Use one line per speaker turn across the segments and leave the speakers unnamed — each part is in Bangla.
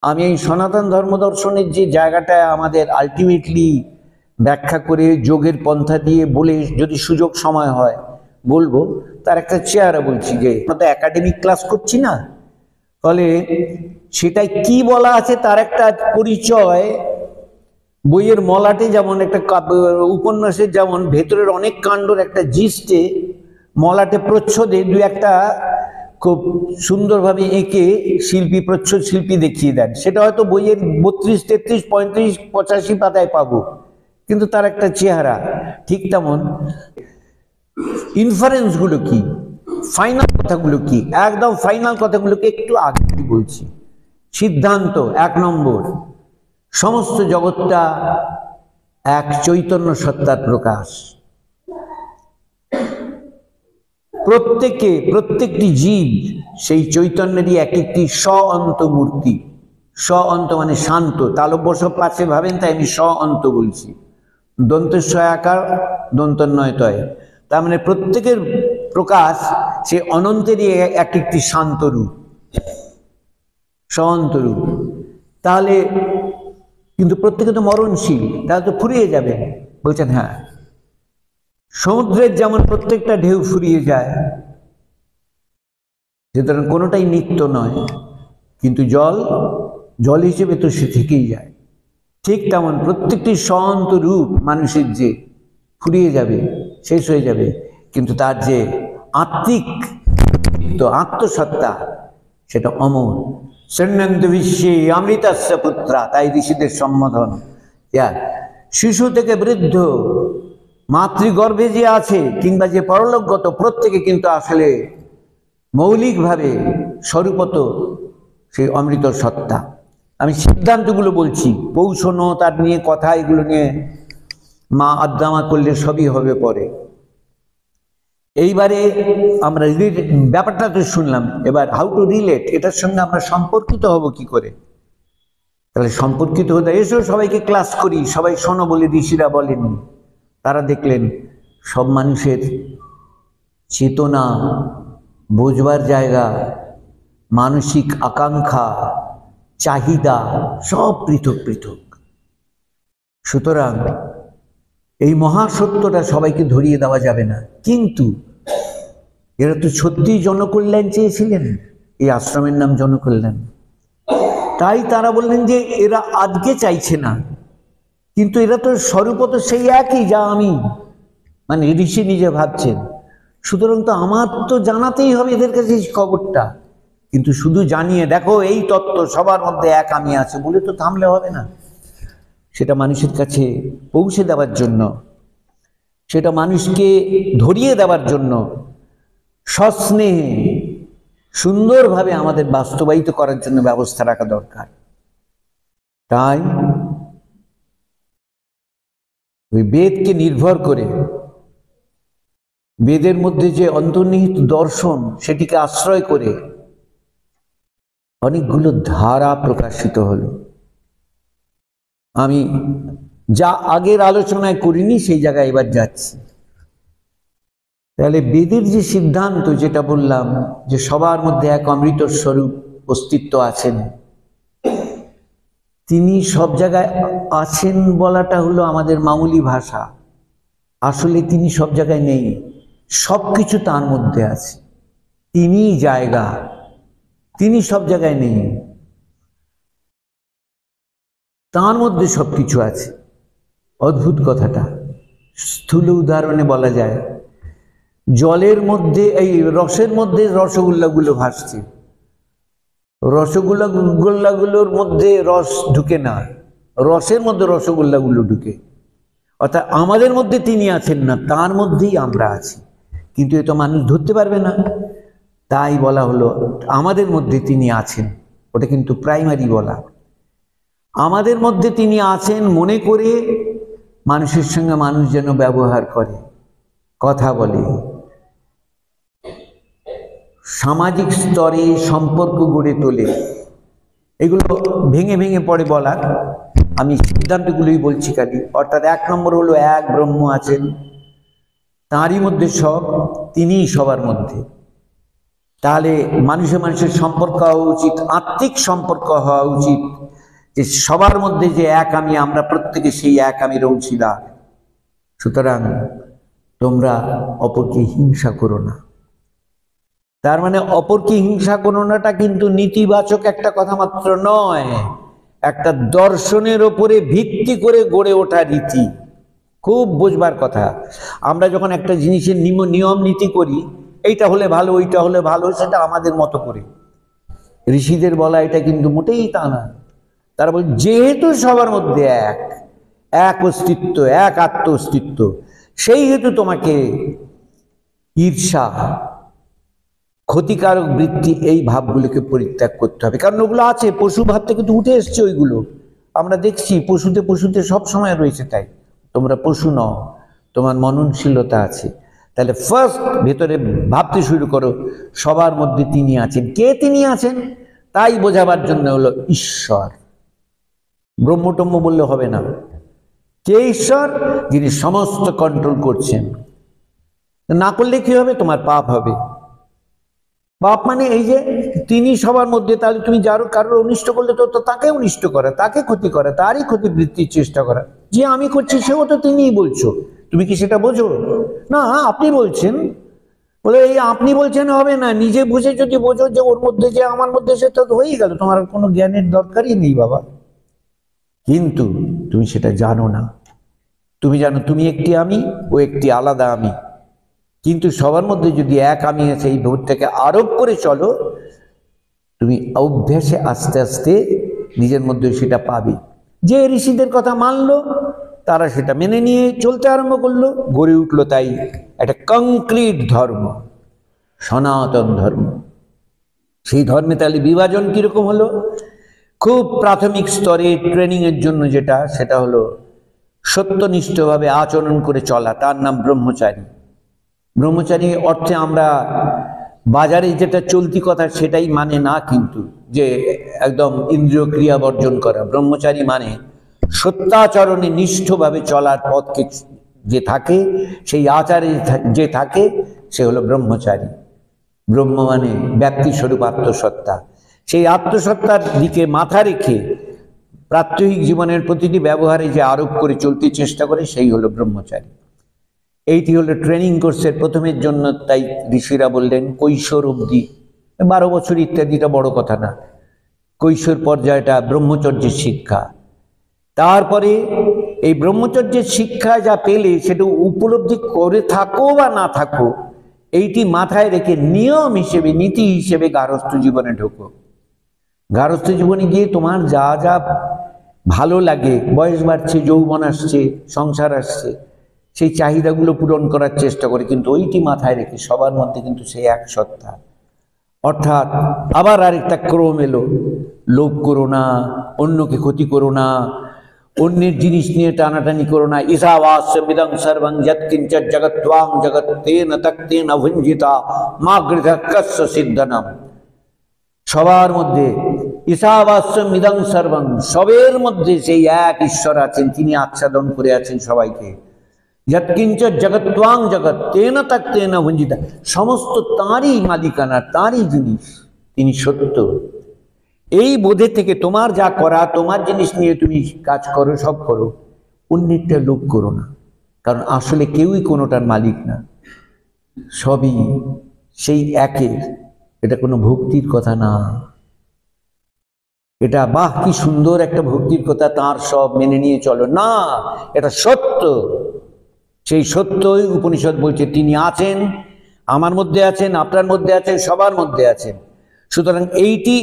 আমি এই সনাতন ধর্মদর্শনের যে জায়গাটা আমাদের আলটিমেটলি ব্যাখ্যা করে যোগের পন্থা দিয়ে বলে যদি সুযোগ সময় হয় বলবো, তার একটা চেহারা বলছি যে আমরা তো একাডেমিক ক্লাস করছি না, ফলে সেটাই কি বলা আছে তার একটা পরিচয় বইয়ের মলাটে, যেমন একটা উপন্যাসের যেমন ভেতরের অনেক কাণ্ডর একটা জিস্টে মলাটে প্রচ্ছদে দু একটা খুব সুন্দরভাবে এঁকে শিল্পী প্রচ্ছদ শিল্পী দেখিয়ে দেন, সেটা হয়তো বইয়ের 32, 33, 35, 85 পাতায় পাবো, কিন্তু তার একটা চেহারা ঠিক তেমন ইনফারেন্স গুলো কি, ফাইনাল কথাগুলো কি, একদম ফাইনাল কথাগুলোকে একটু আগে বলছি। সিদ্ধান্ত 1 নম্বর, সমস্ত জগৎটা এক চৈতন্য সত্তার প্রকাশ। প্রত্যেকটি জীব সেই চৈতন্যেরই এক একটি স্ব-অন্ত মূর্তি। স্ব-অন্ত মানে শান্ত, তালব্য পাশে ভাবেন, তাই আমি স্ব-অন্ত বলছি। দন্তস্বয়াকার দন্তন্বয় তয়, তার মানে প্রত্যেকের প্রকাশ সে অনন্তেরই এক একটি শান্ত রূপ, স্ব-অন্ত রূপ। তাহলে কিন্তু প্রত্যেকে তো মরণশীল, তাহলে তো ফুরিয়ে যাবে। বলছেন হ্যাঁ, সমুদ্রের যেমন প্রত্যেকটা ঢেউ ফুরিয়ে যায়, সুতরাং কোনোটাই নিত্য নয়, কিন্তু জল হিসেবে তো সে থেকেই যায়। ঠিক তেমন প্রত্যেকটি স্ব-অন্ত রূপ মানুষের যে ফুরিয়ে যাবে, শেষ হয়ে যাবে, কিন্তু তার যে আত্মিক আত্মসত্তা সেটা অমর। শূন্যন্ত বিশ্বে অমৃতস্য পুত্রা, তাই ঋষিদের সম্বোধন। শিশু থেকে বৃদ্ধ, মাতৃগর্ভে যে আছে কিংবা যে পরলোকগত, প্রত্যেকে কিন্তু আসলে মৌলিকভাবে স্বরূপত সেই অমৃত সত্তা। আমি সিদ্ধান্তগুলো বলছি, পৌঁছনো তার নিয়ে কথা, এগুলো নিয়ে মা আদ্দামা করলে সবই হবে পরে। এইবারে আমরা ব্যাপারটা তো শুনলাম, এবার হাউ টু রিলেট, এটার সঙ্গে আমরা সম্পর্কিত হব কি করে। তাহলে সম্পর্কিত হতে এসো সবাইকে ক্লাস করি, সবাই শোনো বলে ঋষিরা বলেননি। তারা দেখলেন সব মানুষের চেতনা, বোঝবার জায়গা, মানসিক আকাঙ্ক্ষা, চাহিদা সব পৃথক পৃথক। সুতরাং এই মহাসত্যটা সবাইকে ধরিয়ে দেওয়া যাবে না। কিন্তু এরা তো সত্যিই জনকল্যাণ চেয়েছিলেন, এই আশ্রমের নাম জনকল্যাণ। তাই তারা বললেন যে এরা আজকে চাইছে না, কিন্তু এরা তো স্বরূপত সেই একই যা আমি, মানে ঋষি নিজে ভাবছেন। সুতরাং তো আমার তো জানাতেই হবে এদের কাছে খবরটা, কিন্তু শুধু জানিয়ে দেখো এই তত্ত্ব সবার মধ্যে এক আমি আছে বলে তো থামলে হবে না। সেটা মানুষের কাছে পৌঁছে দেওয়ার জন্য, সেটা মানুষকে ধরিয়ে দেওয়ার জন্য সস্নেহে সুন্দরভাবে আমাদের বাস্তবায়িত করার জন্য ব্যবস্থা রাখা দরকার। তাই ওই বেদকে নির্ভর করে, বেদের মধ্যে যে অন্তর্নিহিত দর্শন সেটিকে আশ্রয় করে অনেকগুলো ধারা প্রকাশিত হলো। আমি যা আগের আলোচনায় করিনি সেই জায়গায় এবার যাচ্ছি। তাহলে বেদের যে সিদ্ধান্ত, যেটা বললাম যে সবার মধ্যে এক অমৃত স্বরূপ অস্তিত্ব আছেন, তিনি সব জায়গায় আছেন বলাটা হলো আমাদের মামুলি ভাষা। আসলে তিনি সব জায়গায় নেই, সব কিছু তার মধ্যে আছে, তিনিই জায়গা, তিনি সব জায়গায় নেই, তার মধ্যে সব কিছু আছে। অদ্ভুত কথাটা স্থূল উদাহরণে বলা যায়, জলের মধ্যে এই রসের মধ্যে রসগোল্লাগুলো ভাসছে, রসগোল্লাগুলোর মধ্যে রস ঢুকে না, রসের মধ্যে রসগোল্লাগুলো ঢুকে। অর্থাৎ আমাদের মধ্যে তিনি আছেন না, তার মধ্যেই আমরা আছি, কিন্তু এ তো মানুষ ধরতে পারবে না। তাই বলা হলো আমাদের মধ্যে তিনি আছেন, ওটা কিন্তু প্রাইমারি বলা। আমাদের মধ্যে তিনি আছেন মনে করে মানুষের সঙ্গে মানুষ যেন ব্যবহার করে, কথা বলে, সামাজিক স্তরে সম্পর্ক গড়ে তোলে। এগুলো ভেঙে ভেঙে পড়ে বলার, আমি সিদ্ধান্তগুলোই বলছি খালি। অর্থাৎ 1 নম্বর হলো এক ব্রহ্ম আছেন, তাঁরই মধ্যে সব, তিনিই সবার মধ্যে। তাহলে মানুষের মানুষের সম্পর্ক হওয়া উচিত, আত্মিক সম্পর্ক হওয়া উচিত, যে সবার মধ্যে যে এক আমি, আমরা প্রত্যেকে সেই এক আমির অংশীদার। সুতরাং তোমরা অপরকে হিংসা করো না। তার মানে অপরকে হিংসা করো নাটা কিন্তু নীতিবাচক একটা কথা মাত্র নয়, একটা দর্শনের ওপরে ভিত্তি করে গড়ে ওঠা রীতি। খুব বুঝবার কথা। আমরা যখন একটা জিনিসের নিয়ম নীতি করি, এইটা হলে ভালো, ওইটা হলে ভালো, সেটা আমাদের মতো করে। ঋষিদের বলা এটা কিন্তু মোটেই তা না। তারা বলে যেহেতু সবার মধ্যে এক অস্তিত্ব, এক আত্ম অস্তিত্ব, সেই হেতু তোমাকে ঈর্ষা, ক্ষতিকারক বৃত্তি, এই ভাবগুলোকে পরিত্যাগ করতে হবে। কারণ ওগুলো আছে, পশু ভাব থেকে তো উঠে এসছে ওইগুলো। আমরা দেখছি পশুতে সব সময় রয়েছে। তাই তোমরা পশু নও, তোমার মননশীলতা আছে। তাহলে ফার্স্ট ভেতরে ভাবতে শুরু করো সবার মধ্যে তিনি আছেন। কে তিনি আছেন তাই বোঝাবার জন্য হলো ঈশ্বর। ব্রহ্মটম্য বললে হবে না। কে ঈশ্বর? যিনি সমস্ত কন্ট্রোল করছেন। না করলে কি হবে? তোমার পাপ হবে। পাপ মানে এই যে তিনি সবার মধ্যে, তাহলে তুমি কারোর অনিষ্ট করলে তো তাকে অনিষ্ট করা, তাকে ক্ষতি করা, তারই ক্ষতিবৃত্তির চেষ্টা করা। যে আমি করছি সেও তো তিনিই বলছো, তুমি কি সেটা বোঝো না? আপনি বলছেন বলে, এই আপনি বলছেন হবে না, নিজে বুঝে যদি বোঝো যে ওর মধ্যে যে আমার মধ্যে, সেটা তো হয়েই গেল। তোমার কোনো জ্ঞানের দরকারই নেই বাবা। কিন্তু তুমি সেটা জানো না। তুমি জানো তুমি একটি আমি, ও একটি আলাদা আমি। কিন্তু সবার মধ্যে যদি এক আমি আছে, এই বোধটাকে আরোপ করে চলো, তুমি অভ্যাসে আস্তে আস্তে নিজের মধ্যে সেটা পাবে। যে ঋষিদের কথা মানলো, তারা সেটা মেনে নিয়ে চলতে আরম্ভ করলো, গড়ে উঠলো তাই একটা কংক্রিট ধর্ম, সনাতন ধর্ম। সেই ধর্মে তাহলে বিভাজন কিরকম হলো? খুব প্রাথমিক স্তরে ট্রেনিংয়ের জন্য যেটা, সেটা হলো সত্যনিষ্ঠভাবে আচরণ করে চলা, তার নাম ব্রহ্মচারী। ব্রহ্মচারী অর্থে আমরা বাজারে যেটা চলতি কথা সেটাই মানে না, কিন্তু যে একদম ইন্দ্রিয় ক্রিয়া বর্জন করা। ব্রহ্মচারী মানে সত্যাচরণে নিষ্ঠভাবে চলার পথকে যে থাকে, সেই আচারে যে থাকে, সে হলো ব্রহ্মচারী। ব্রহ্ম মানে ব্যক্তিস্বরূপ আত্মসত্তা। সেই আত্মসত্তার দিকে মাথা রেখে প্রাত্যহিক জীবনের প্রতিটি ব্যবহারে যে আরোপ করে চলতে চেষ্টা করে, সেই হলো ব্রহ্মচারী। এইটি হলো ট্রেনিং কোর্সের প্রথমের জন্য। তাই ঋষিরা বললেন কৈশোর অবধি, 12 বছর ইত্যাদিটা বড় কথা না, কৈশোর পর্যায়টা ব্রহ্মচর্যের শিক্ষা। তারপরে এই ব্রহ্মচর্যের শিক্ষা যা পেলে, সেটা উপলব্ধি করে থাকো বা না থাকো, এইটি মাথায় রেখে নিয়ম হিসেবে, নীতি হিসেবে গার্হস্থ্য জীবনে ঢোকো। গার্হস্থ্য জীবনে গিয়ে তোমার যা যা ভালো লাগে, বয়স বাড়ছে, যৌবন আসছে, সংসার আসছে, সেই চাহিদাগুলো পূরণ করার চেষ্টা করে, কিন্তু ওইটি মাথায় রেখে সবার মধ্যে কিন্তু সেই এক সত্তা। অর্থাৎ আবার আরেকটা ক্রম এলো, লোভ করো না, অন্যকে ক্ষতি করো না, অন্যের জিনিস নিয়ে টানাটানি করো না। ঈশাবাস্যমিদং সর্বং যৎকিঞ্চিৎ জগত্ত্বাং জগত্তেন তক্তেন ভুঞ্জিতা মা গৃহঃ কস্য সিদ্ধনম। সবার মধ্যে ঈশাবাস্যমিদং সর্বং, সবের মধ্যে সেই এক ঈশ্বর আছেন, তিনি আচ্ছাদন করে আছেন সবাইকে। যৎকিঞ্চিৎ জগত্ত্বাং জগত্তেন তক্তেন ভুঞ্জিতা, সমস্ত তাঁরই মালিকানা, তাঁরই জিনিস, তিনি সত্য। এই বোধে থেকে তোমার যা করা, তোমার জিনিস নিয়ে তুমি কাজ করো, সব করো, অন্যেরটা লোভ করো না। কারণ আসলে কেউই কোনোটার মালিক না, সবই সেই একের। এটা কোনো ভক্তির কথা না। এটা বাহ কি সুন্দর একটা ভক্তির কথা, তার সব মেনে নিয়ে চলো না, এটা সত্য। সেই সত্যই উপনিষদ বলছে তিনি আছেন, আমার মধ্যে আছেন, আপনার মধ্যে আছেন, সবার মধ্যে আছেন। সুতরাং এইটি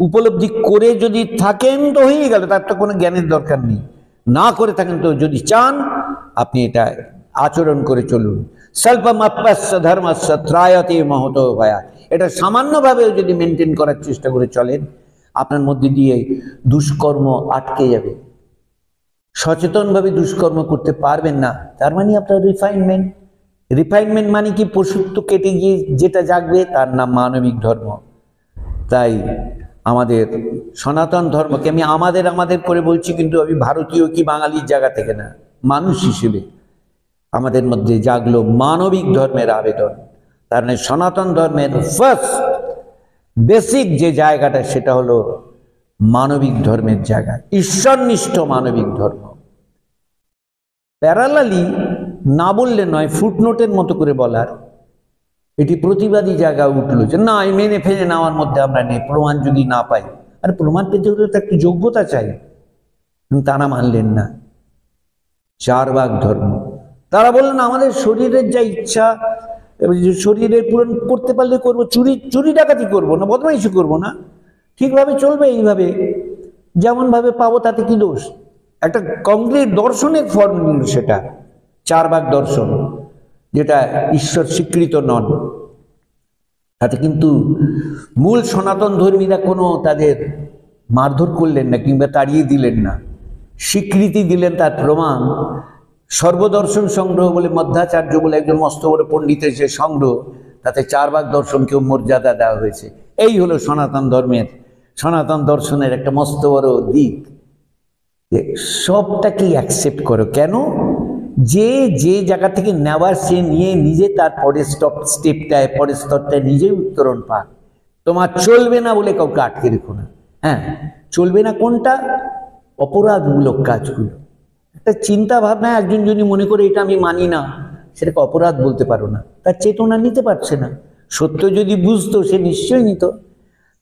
উপলব্ধি করে যদি থাকেন তো হয়ে গেল, তার তো কোনো জ্ঞানের দরকার নেই। না করে থাকেন তো, যদি চান আপনি এটা আচরণ করে চলুন। স্বল্পমাপ্যস্য ধর্মস্য ত্রায়তে মহতো ভয়া, এটা সামান্যভাবেও যদি মেনটেন করার চেষ্টা করে চলেন, আপনার মধ্যে দিয়ে দুষ্কর্ম আটকে যাবে। সচেতনভাবে দুষ্কর্ম করতে পারবেন না, তার মানে আপনার রিফাইনমেন্ট। রিফাইনমেন্ট মানে কি? পশুত্ব কেটে গিয়ে যেটা জাগবে, তার নাম মানবিক ধর্ম। তাই আমাদের সনাতন ধর্মকে আমি আমাদের করে বলছি, কিন্তু আমি ভারতীয় কি বাঙালির জায়গা থেকে না, মানুষ হিসেবে আমাদের মধ্যে জাগলো মানবিক ধর্মের আবেদন। তার মানে সনাতন ধর্মের ফার্স্ট বেসিক যে জায়গাটা সেটা হলো মানবিক ধর্মের জায়গা, ঈশ্বরনিষ্ঠ মানবিক ধর্ম। প্যারালালি না বললে নয়, ফুটনোটের মতো করে বলার, এটি প্রতিবাদী জায়গা উঠলো যে না, এই মেনে ফেলে নেওয়ার মধ্যে আমরা নেই, প্রমাণ যদি না পাই। আর প্রমাণ পেতে হলে তো একটু যোগ্যতা চাই, তারা মানলেন না। চার ভাগ ধর্ম, তারা বললেন আমাদের শরীরের যা ইচ্ছা, শরীরের পূরণ করতে পারলে করবো, চুরি ডাকাতি করবো না, বদমাইশি করবো না, ঠিকভাবে চলবে এইভাবে, যেমন ভাবে পাবো তাতে কি দোষ। একটা কংক্রিট দর্শনের ফর্ম নিল সেটা, চার ভাগ দর্শন, যেটা ঈশ্বর স্বীকৃত নন। তাতে কিন্তু মূল সনাতন ধর্মীরা কোনো তাদের মারধর করলেন না কিংবা তাড়িয়ে দিলেন না, স্বীকৃতি দিলেন। তার প্রমাণ সর্বদর্শন সংগ্রহ বলে মধ্যাচার্য বলে একজন মস্ত বড় পণ্ডিতের যে সংগ্রহ, তাতে চার ভাগ দর্শনকেও মর্যাদা দেওয়া হয়েছে। এই হলো সনাতন ধর্মের, সনাতন দর্শনের একটা মস্ত বড় দিক। সবটাকেই অ্যাকসেপ্ট করো। কেন? যে যে জায়গা থেকে নেওয়ার সে নিয়ে নিজে তার পরের স্টেপটায়, পরের স্তরটায় নিজেই উত্তরণ পাক। তোমার চলবে না বলে কাউকে আটকে রেখো না। হ্যাঁ, চলবে না কোনটা? অপরাধমূলক কাজগুলো। একটা চিন্তা ভাবনায় একজন যদি মনে করে এটা আমি মানি না, সেটাকে অপরাধ বলতে পারো না। তার চেতনা নিতে পারছে না। সত্য যদি বুঝতো সে নিশ্চয়ই নিত।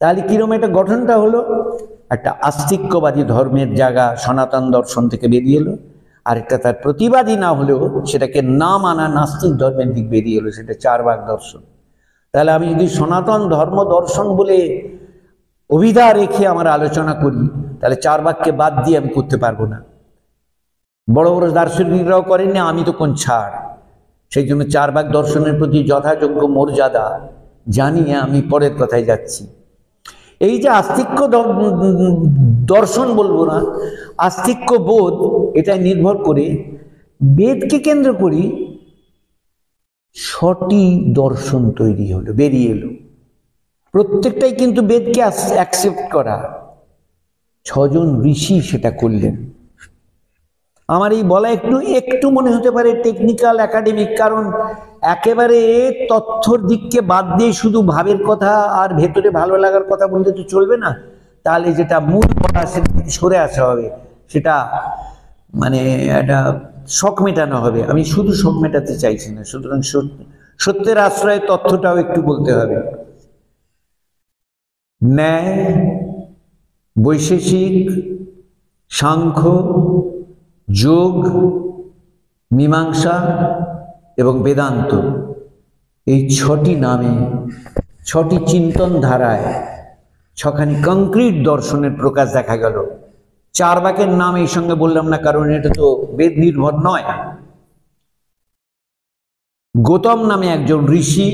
তাহলে কিরকম একটা গঠনটা হলো? একটা আস্তিক্যবাদী ধর্মের জায়গা সনাতন দর্শন থেকে বেরিয়ে এলো, আরেকটা তার প্রতিবাদী না হলেও সেটাকে না মানা নাস্তিক ধর্মের দিক বেরিয়ে এলো, সেটা চার ভাগ দর্শন। তাহলে আমি যদি সনাতন ধর্ম দর্শন বলে অভিধা রেখে আমার আলোচনা করি, তাহলে চার ভাগকে বাদ দিয়ে আমি করতে পারবো না। বড় বড় দার্শনিকরাও করেননি, আমি তো কোন ছাড়। সেই জন্য চার ভাগ দর্শনের প্রতি যথাযোগ্য মর্যাদা জানিয়ে আমি পরের কথায় যাচ্ছি। এই যে আস্তিক্য দর্শন বলবো না, আস্তিক্য বোধ, এটা নির্ভর করে বেদকে কেন্দ্র করি 6টি দর্শন তৈরি হলো, বেরিয়ে এলো। প্রত্যেকটাই কিন্তু বেদকে অ্যাকসেপ্ট করা। 6 জন ঋষি সেটা করলেন। আমার এই বলা একটু মনে হতে পারে টেকনিক্যাল একাডেমিক, কারণ একেবারে তথ্যর দিককে বাদ দিয়ে শুধু ভাবের কথা আর ভেতরে ভালো লাগার কথা বলতে তো চলবে না। তাহলে যেটা মূল কথা সেটা সরে আসা হবে, সেটা মানে একটা শখ মেটানো হবে। আমি শুধু শখ মেটাতে চাইছি না, সুতরাং সত্যের আশ্রয়ে তথ্যটাও একটু বলতে হবে। ন্যায়, বৈশেষিক, সাংখ্য, যোগ, মীমাংসা এবং বেদান্ত, এই 6টি নামে, 6টি চিন্তন ধারায় 6খানি কংক্রিট দর্শনের প্রকাশ দেখা গেল। চার ভাগের নাম এই সঙ্গে বললাম না, কারণ এটা তো বেদ নির্ভর নয়। গৌতম নামে একজন ঋষি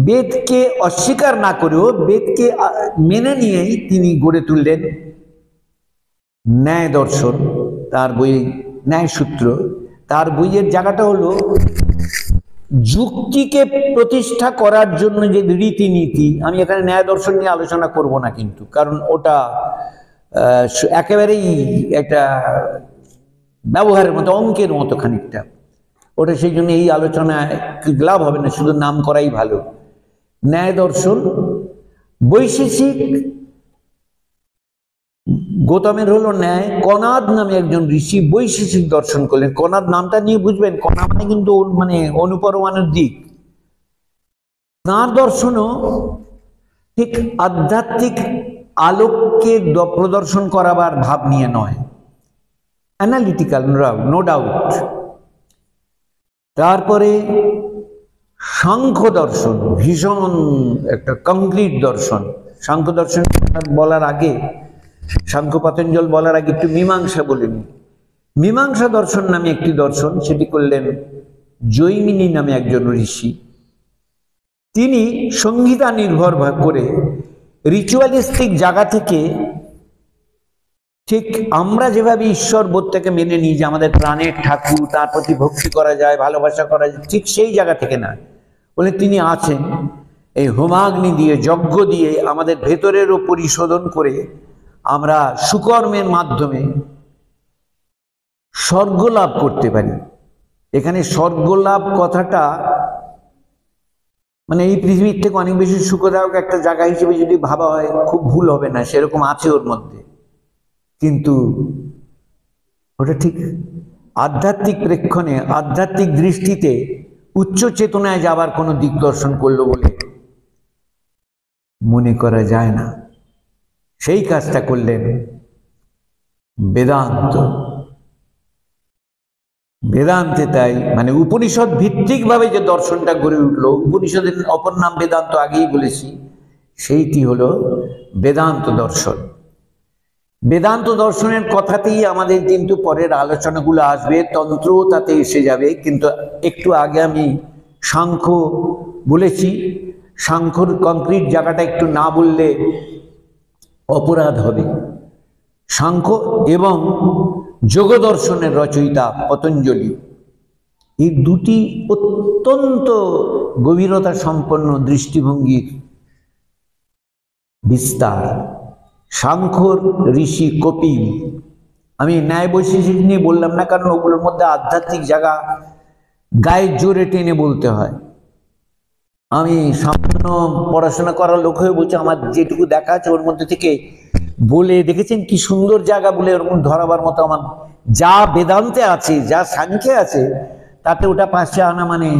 বেদকে অস্বীকার না করেও বেদকে মেনে নিয়েই তিনি গড়ে তুললেন ন্যায় দর্শন। তার বই ন্যায় সূত্র, তার বইয়ের জায়গাটা হলো যুক্তিকে প্রতিষ্ঠা করার জন্য যে রীতিনীতি। আমি এখানে ন্যায় দর্শন নিয়ে আলোচনা করব না কিন্তু, কারণ ওটা একেবারেই একটা ব্যবহারের মতো, অঙ্কের মতো খানিকটা ওটা। সেই জন্য এই আলোচনায় লাভ হবে না, শুধু নাম করাই ভালো। ন্যায় দর্শন, বৈশেষিক গৌতমের হলো ন্যায়। কনাদ নামে একজন ঋষি বৈশেষিক দর্শন করলেন। কনাদ নামটা নিয়ে বুঝবেন, কণা মানে কিন্তু মানে অনুপরমাণুর দিক। তাঁর দর্শনও ঠিক আধ্যাত্মিক আলোককে প্রদর্শন করাবার ভাব নিয়ে নয়, অ্যানালিটিক্যাল, নো ডাউট। তারপরে সাংখ্য দর্শন, ভীষণ একটা কংক্রিট দর্শন। সাংখ্য দর্শন বলার আগে, সাংখ্য পতঞ্জল বলার আগে একটু মীমাংসা বলিনি। মীমাংসা দর্শন নামে একটি দর্শন, সেটি করলেন জৈমিনী নামে একজন ঋষি। তিনি সংহিতা নির্ভর করে রিচুয়ালিস্টিক জায়গা থেকে, ঠিক আমরা যেভাবে ঈশ্বর বোধটাকে মেনে নিই যে আমাদের প্রাণের ঠাকুর, তার প্রতি ভক্তি করা যায়, ভালোবাসা করা যায়, ঠিক সেই জায়গা থেকে না। বলে তিনি আছেন এই হোমাগ্নি দিয়ে, যজ্ঞ দিয়ে আমাদের ভেতরেরও পরিশোধন করে আমরা সুকর্মের মাধ্যমে স্বর্গ লাভ করতে পারি। এখানে স্বর্গ লাভ কথাটা মানে এই পৃথিবীর থেকে অনেক বেশি সুখদায়ক একটা জায়গা হিসেবে যদি ভাবা হয় খুব ভুল হবে না, সেরকম আছে ওর মধ্যে। কিন্তু ওটা ঠিক আধ্যাত্মিক প্রেক্ষণে, আধ্যাত্মিক দৃষ্টিতে উচ্চ চেতনায় যাবার কোনো দিক দর্শন করলো বলে মনে করা যায় না। সেই কাজটা করলেন বেদান্ত। বেদান্তে তাই মানে উপনিষদ ভিত্তিক ভাবে যে দর্শনটা গড়ে উঠলো, উপনিষদের অপর নাম বেদান্ত, আগেই বলেছি, সেইটি হলো বেদান্ত দর্শন। বেদান্ত দর্শনের কথাতেই আমাদের কিন্তু পরের আলোচনাগুলো আসবে, তন্ত্র তাতে এসে যাবে। কিন্তু একটু আগে আমি সাংখ্য বলেছি, সাংখ্যর কংক্রিট জায়গাটা একটু না বললে অপরাধ হবে। সাংখ্য এবং যোগ দর্শনের রচয়িতা পতঞ্জলি, এই দুটি অত্যন্ত গভীরতা সম্পন্ন দৃষ্টিভঙ্গির বিস্তার। সাংখ্যর ঋষি কপিল, আমি ন্যায় বৈশেষিক নিয়ে বললাম না, কারণ ওগুলোর মধ্যে আধ্যাত্মিক জায়গা গায়ের জোরে টেনে বলতে হয়। আমি সামান্য পড়াশোনা করার লোক হয়ে বলছি, আমার যেটুকু দেখা আছে ওর মধ্যে থেকে বলে দেখেছেন কি সুন্দর জায়গা বলে ওরকম ধরাবার মতো আমার যা বেদান্তে আছে, যা সাংখ্যে আছে, তাতে ওটা পাশে আনা মানে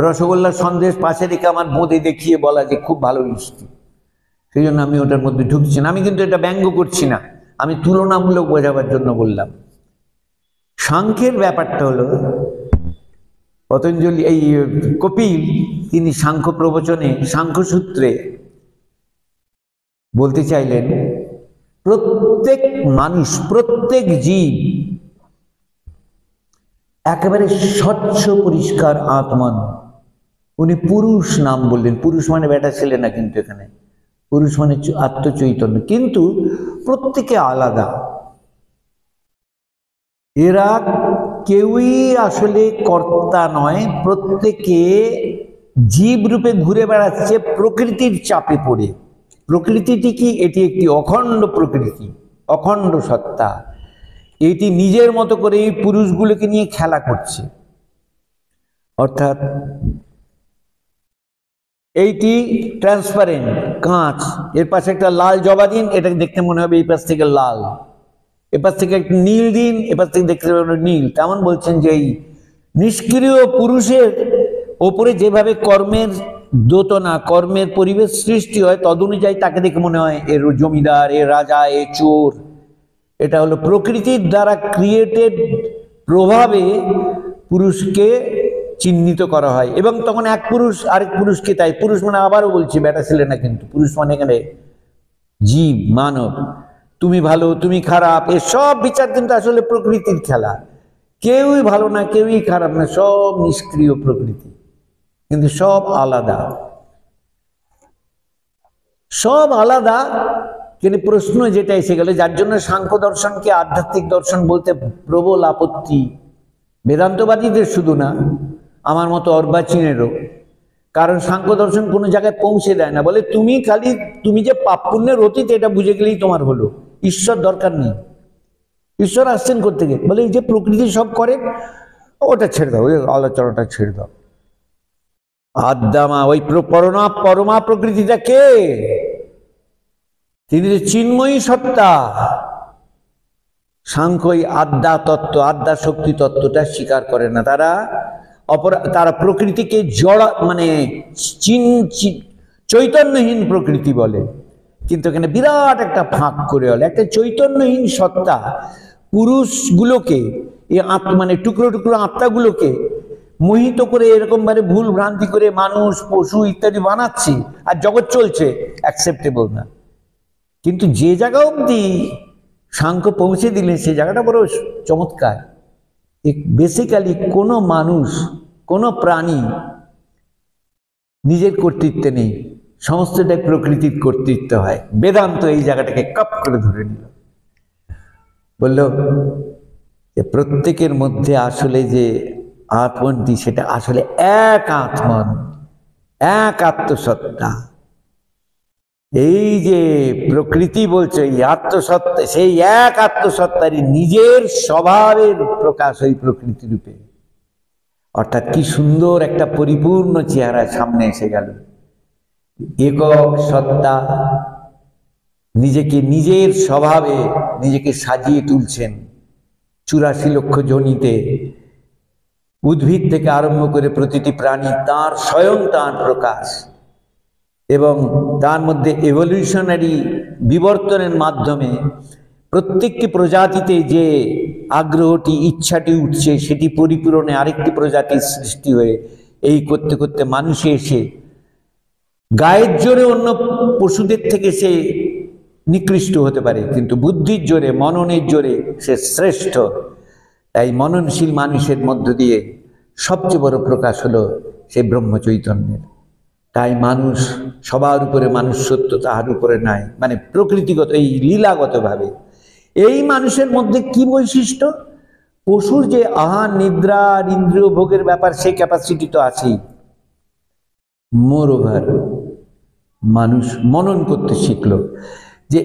রসগোল্লার সন্দেশ পাশে রেখে আমার বোঁদে দেখিয়ে বলা যে খুব ভালো মিষ্টি। সেই জন্য আমি ওটার মধ্যে ঢুকছি না। আমি কিন্তু এটা ব্যঙ্গ করছি না, আমি তুলনামূলক বোঝাবার জন্য বললাম। সাংখ্যের ব্যাপারটা হলো, পতঞ্জলি এই কপিল তিনি সাংখ্য প্রবচনে, সাংখ্য সূত্রে বলতে চাইলেন প্রত্যেক মানুষ, প্রত্যেক জীব একেবারে স্বচ্ছ পরিষ্কার আত্মন। উনি পুরুষ নাম বললেন, পুরুষ মানে বেটা ছেলে না, কিন্তু এখানে পুরুষ মানে আত্মচৈতন্য, কিন্তু প্রত্যেকে আলাদা। এরা কেউই আসলে কর্তা নয়, প্রত্যেকে জীব রূপে ঘুরে বেড়াচ্ছে প্রকৃতির চাপে পড়ে। প্রকৃতিটি কি? এটি একটি অখণ্ড প্রকৃতি, অখণ্ড সত্তা। এটি নিজের মতো করে এই পুরুষগুলোকে নিয়ে খেলা করছে। অর্থাৎ এইটি ট্রান্সপারেন্ট কাঁচ, এর পাশে একটা লাল জবা দিন, এটা দেখতে মনে হবে এই পাশ থেকে লাল, এপাশ থেকে একটা নীল দিন, এপাশ থেকে দেখতে পাবেন নীল। তেমন বলছেন যে এই নিষ্ক্রিয় পুরুষের ওপরে যেভাবে কর্মের দোতনা, কর্মের পরিবেশ সৃষ্টি হয়, তদনুযায়ী তাকে দেখে মনে হয় এর জমিদার, এ রাজা, এ চোর। এটা হলো প্রকৃতির দ্বারা ক্রিয়েটেড প্রভাবে পুরুষকে চিহ্নিত করা হয়। এবং তখন এক পুরুষ আরেক পুরুষকে, তাই পুরুষ মানে আবারও বলছি বেটা ছেলে না, কিন্তু পুরুষ মানে এখানে জীব, মানব। তুমি ভালো, তুমি খারাপ, এসব বিচার কিন্তু আসলে প্রকৃতির খেলা। কেউই ভালো না, কেউই খারাপ না, সব নিষ্ক্রিয় প্রকৃতি, কিন্তু সব আলাদা, সব আলাদা। কিন্তু প্রশ্ন যেটা এসে গেল, যার জন্য সাংখ্য দর্শনকে আধ্যাত্মিক দর্শন বলতে প্রবল আপত্তি বেদান্তবাদীদের, শুধু না, আমার মতো অর্বাচীনেরও। কারণ সাংখ্য দর্শন কোনো জায়গায় পৌঁছে দেয় না, বলে তুমি খালি তুমি যে পাপ পুণ্যের অতীত এটা বুঝে গেলেই তোমার হলো, ঈশ্বর দরকার নেই। ঈশ্বর আসছেন কোত্থেকে? বলে এই যে প্রকৃতি সব করে, ওটা ছেড়ে দাও, ওই আলোচনাটা ছেড়ে দাও। আদ্যামা ওই পরমা প্রকৃতিটা কে? তিনি যে চিন্ময়ী সত্তা। সাংখ্য আদ্যা তত্ত্ব, আদ্যা শক্তি তত্ত্বটা স্বীকার করে না। তারা প্রকৃতিকে জড়া মানে চৈতন্যহীন প্রকৃতি বলে। কিন্তু এখানে বিরাট একটা ফাঁক করে হল, একটা চৈতন্যহীন সত্তা পুরুষগুলোকে, এই মানে টুকরো টুকরো আত্মাগুলোকে মোহিত করে এরকম ভাবে ভুল ভ্রান্তি করে মানুষ, পশু ইত্যাদি বানাচ্ছে, আর জগৎ চলছে, অ্যাকসেপ্টেবল না। কিন্তু যে জায়গা অবধি সাংখ্য পৌঁছে দিলে সে জায়গাটা বড় চমৎকার। বেসিক্যালি কোনো মানুষ, কোনো প্রাণী নিজের কর্তৃত্বে নেই, সমস্তটাই প্রকৃতির কর্তৃত্ব হয়। বেদান্ত এই জায়গাটাকে কাপ করে ধরে নিল, বলল যে প্রত্যেকের মধ্যে আসলে যে আত্মনটি, সেটা আসলে এক আত্মন, এক আত্মসত্তা। এই যে প্রকৃতি বলছে এই আত্মসত্তা, সেই এক আত্মসত্তারই নিজের স্বভাবের প্রকাশ ওই প্রকৃতি রূপে। অর্থাৎ কি সুন্দর একটা পরিপূর্ণ চেহারা সামনে এসে গেল। একক সত্তা নিজেকে নিজের স্বভাবে নিজেকে সাজিয়ে তুলছেন 84 লক্ষ যোনিতে। উদ্ভিদ থেকে আরম্ভ করে প্রতিটি প্রাণী তার স্বয়ং তার প্রকাশ, এবং তার মধ্যে এভলিউশনারি বিবর্তনের মাধ্যমে প্রত্যেকটি প্রজাতিতে যে আগ্রহটি ইচ্ছাটি উঠছে সেটি পরিপূরণে আরেকটি প্রজাতির সৃষ্টি হয়ে এই করতে করতে মানুষে এসে গায়ের জোরে অন্য পশুদের থেকে সে নিকৃষ্ট হতে পারে, কিন্তু বুদ্ধির জোরে মননের জোরে সে শ্রেষ্ঠ। তাই মননশীল মানুষের মধ্য দিয়ে সবচেয়ে বড় প্রকাশ হলো সেই ব্রহ্ম চৈতন্যের। তাই মানুষ সবার উপরে মানুষ সত্য, তাহার উপরে নাই, মানে প্রকৃতিগত এই লীলাগতভাবে। এই মানুষের মধ্যে কি বৈশিষ্ট্য? পশুর যে আহার নিদ্রা আর ইন্দ্রিয় ভোগের ব্যাপার সেই ক্যাপাসিটি তো আছেই, মোর ওভার মানুষ মনন করতে শিখলো, যে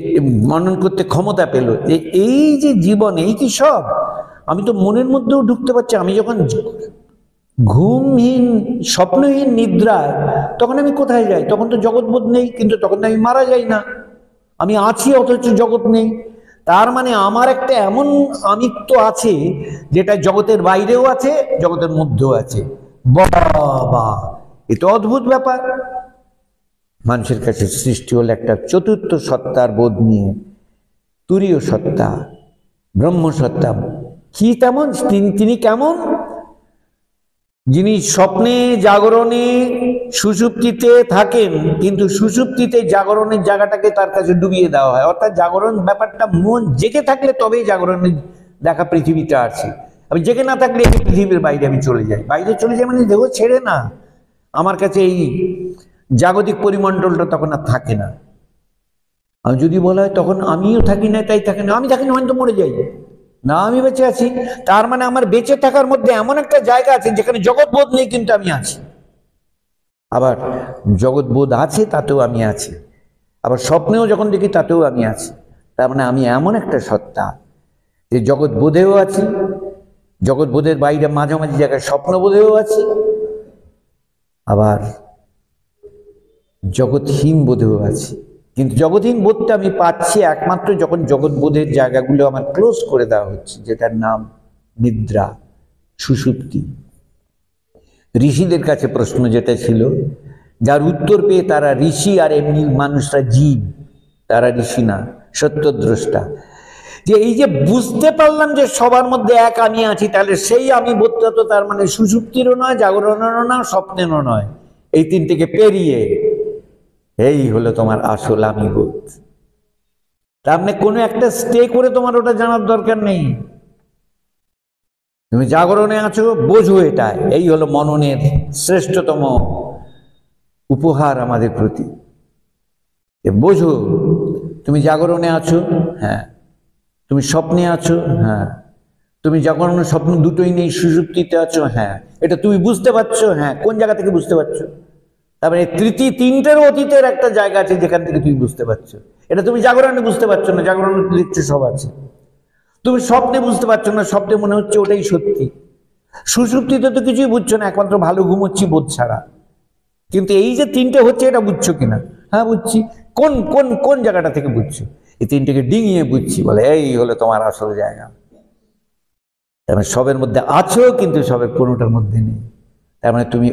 মনন করতে ক্ষমতা পেল যে এই যে জীবন, এই কি সব? আমি তো মনের মধ্যেও ঢুকতে পারছি। আমি যখন ঘুমহীন স্বপ্নহীন নিদ্রায়, তখন আমি কোথায় যাই? তখন তো জগৎবোধ নেই, কিন্তু তখন আমি মারা যাই না, আমি আছি অথচ জগৎ নেই। তার মানে আমার একটা এমন আমিত্ব আছে যেটা জগতের বাইরেও আছে, জগতের মধ্যেও আছে। বাবা, এ তো অদ্ভুত ব্যাপার। মানুষের কাছে সৃষ্টি হল একটা চতুর্থ সত্তার বোধ নিয়ে, তুরীয় সত্তা, ব্রহ্ম সত্তা। কি তেমন? তিনি কেমন? যিনি স্বপ্নে জাগরণে সুষুপ্তিতে থাকেন, কিন্তু সুষুপ্তিতে জাগরণের জায়গাটাকে তার কাছে ডুবিয়ে দেওয়া হয়। অর্থাৎ জাগরণ ব্যাপারটা, মন জেগে থাকলে তবেই জাগরণের দেখা পৃথিবীটা আছে। আমি জেগে না থাকলে এই পৃথিবীর বাইরে আমি চলে যাই। বাইরে চলে যাই মানে দেহ ছেড়ে না, আমার কাছে এই জাগতিক পরিমণ্ডলটা তখন আর থাকে না। আমি যদি বলা হয় তখন আমিও থাকি না, তাই থাকি না, আমি থাকি না, হয়তো মরে যাই না, আমি বেঁচে আছি। তার মানে আমার বেঁচে থাকার মধ্যে এমন একটা জায়গা আছে যেখানে জগৎবোধ নেই, কিন্তু আমি আছি। আবার জগৎবোধ আছে, তাতেও আমি আছি। আবার স্বপ্নেও যখন দেখি তাতেও আমি আছি। তার মানে আমি এমন একটা সত্তা যে জগৎবোধেও আছি, জগৎবোধের বাইরে মাঝামাঝি জায়গায় স্বপ্নবোধেও আছি, আবার জগৎহীন বোধেও আছি। কিন্তু জগৎহীন বোধটা আমি পাচ্ছি একমাত্র যখন জগৎবোধের জায়গাগুলো আমার ক্লোজ করে দেওয়া হচ্ছে, যেটার নাম নিদ্রা, সুষুপ্তি। ঋষিদের কাছে প্রশ্ন যেটা ছিল, যার উত্তর পেয়ে তারা ঋষি, আর এমনি মানুষরা জীব, তারা ঋষি না, সত্যদ্রষ্টা। যে এই যে বুঝতে পারলাম যে সবার মধ্যে এক আমি আছি, তাহলে সেই আমি বোধটা তো তার মানে সুষুপ্তিরও নয়, জাগরণেরও না, স্বপ্নেরও নয়। এই তিনটিকে পেরিয়ে এই হলো তোমার আসল আমি বোধ। তার মানে কোনো একটা স্টে করে তোমার ওটা জানার দরকার নেই। তুমি জাগরণে আছো, বোঝো এটা। এই হলো মননের শ্রেষ্ঠতম উপহার আমাদের প্রতি। বোঝো তুমি জাগরণে আছো, হ্যাঁ। তুমি স্বপ্নে আছো, হ্যাঁ। তুমি জাগরণ স্বপ্ন দুটোই নেই, সুষুপ্তিতে আছো, হ্যাঁ। এটা তুমি বুঝতে পারছো, হ্যাঁ। কোন জায়গা থেকে বুঝতে পারছো? তারপরে তিনটের অতীতের একটা জায়গা আছে যেখান থেকে তুমি বুঝতে পারছো। এটা তুমি জাগরণে বুঝতে পারছো না, জাগরণে দেখছো সব আছে। তুমি স্বপ্নে বুঝতে পারছো না, স্বপ্নে মনে হচ্ছে ওটাই সত্যি। সুষুপ্তিতে তো কিছুই বুঝছো না, একমাত্র ভালো ঘুমোচ্ছি বোধ ছাড়া। কিন্তু এই যে তিনটে হচ্ছে, এটা বুঝছো কিনা? হ্যাঁ, বুঝছি। কোন কোন কোন জায়গাটা থেকে বুঝছো? এই তিনটেকে ডিঙিয়ে বুঝছি, বলে এই হলো তোমার আসল জায়গা। তার মানে সবের মধ্যে আছো, কিন্তু সবের কোনোটার মধ্যে নেই। তার মানে তুমি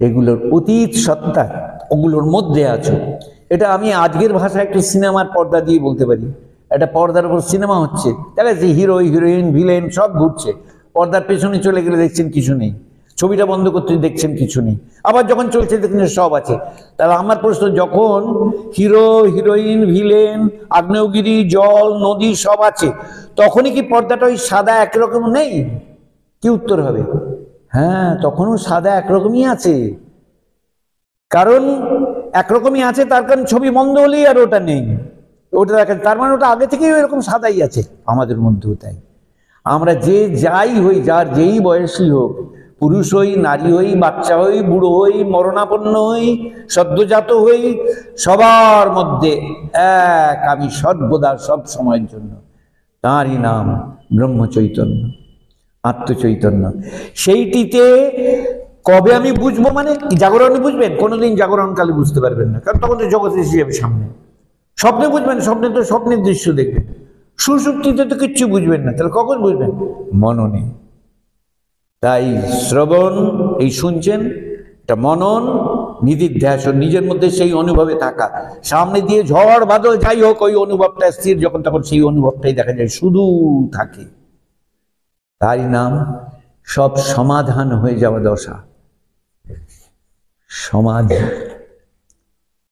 এগুলোর অতীত সত্তা, ওগুলোর মধ্যে আছো। এটা আমি আজকের ভাষায় একটু সিনেমার পর্দা দিয়ে বলতে পারি। একটা পর্দার উপর সিনেমা হচ্ছে, দেখা যাচ্ছে হিরো হিরোইন ভিলেন সব ঘুরছে, পর্দার পেছনে চলে গেলে দেখছেন কিছু নেই, ছবিটা বন্ধ করতে দেখছেন কিছু নেই, আবার যখন চলছে দেখছেন সব আছে। তাহলে আমার প্রশ্ন, যখন হিরো হিরোইন ভিলেন আগ্নেয়গিরি জল নদী সব আছে, তখনই কি পর্দাটা ওই সাদা একরকম নেই? কি উত্তর হবে? হ্যাঁ, তখনও সাদা একরকমই আছে। কারণ একরকমই আছে, তার কারণ ছবি বন্ধ হলেই আর ওটা নেই, ওটা দেখা, তার মানে ওটা আগে থেকেই এরকম সাদাই আছে। আমাদের মধ্যেও তাই। আমরা যে যাই হই, যার যেই বয়সী হোক, পুরুষ হই, নারী হই, বাচ্চা হই, বুড়ো হই, মরণাপন্ন হই, সদ্যজাত হই, সবার মধ্যে এক আমি সর্বদা, সব সময়ের জন্য। তাঁরই নাম ব্রহ্ম চৈতন্য। আত্মচৈতন্য। সেইটিতে কবে আমি বুঝবো, মানে জাগরণে বুঝবেন? কোনোদিন জাগরণকালে বুঝতে পারবেন না, কারণ তখন তো জগৎ এসে যাবে সামনে। স্বপ্নে বুঝবেন, স্বপ্নে তো স্বপ্নের দৃশ্য দেখবেন। সুষুপ্তিতে তো কিচ্ছু বুঝবেন না, তাহলে কখন বুঝবেন? মননে। তাই শ্রবণ, এই শুনছেন, এটা মনন, নিদিধ্যাসন, নিজের মধ্যে সেই অনুভবে থাকা। সামনে দিয়ে ঝড় বাদল যাই হোক, ওই অনুভবটা স্থির যখন, তখন সেই অনুভবটাই দেখা যায়, শুধু থাকে। তাই নাম সব সমাধান হয়ে যাওয়া দশা, সমাধি।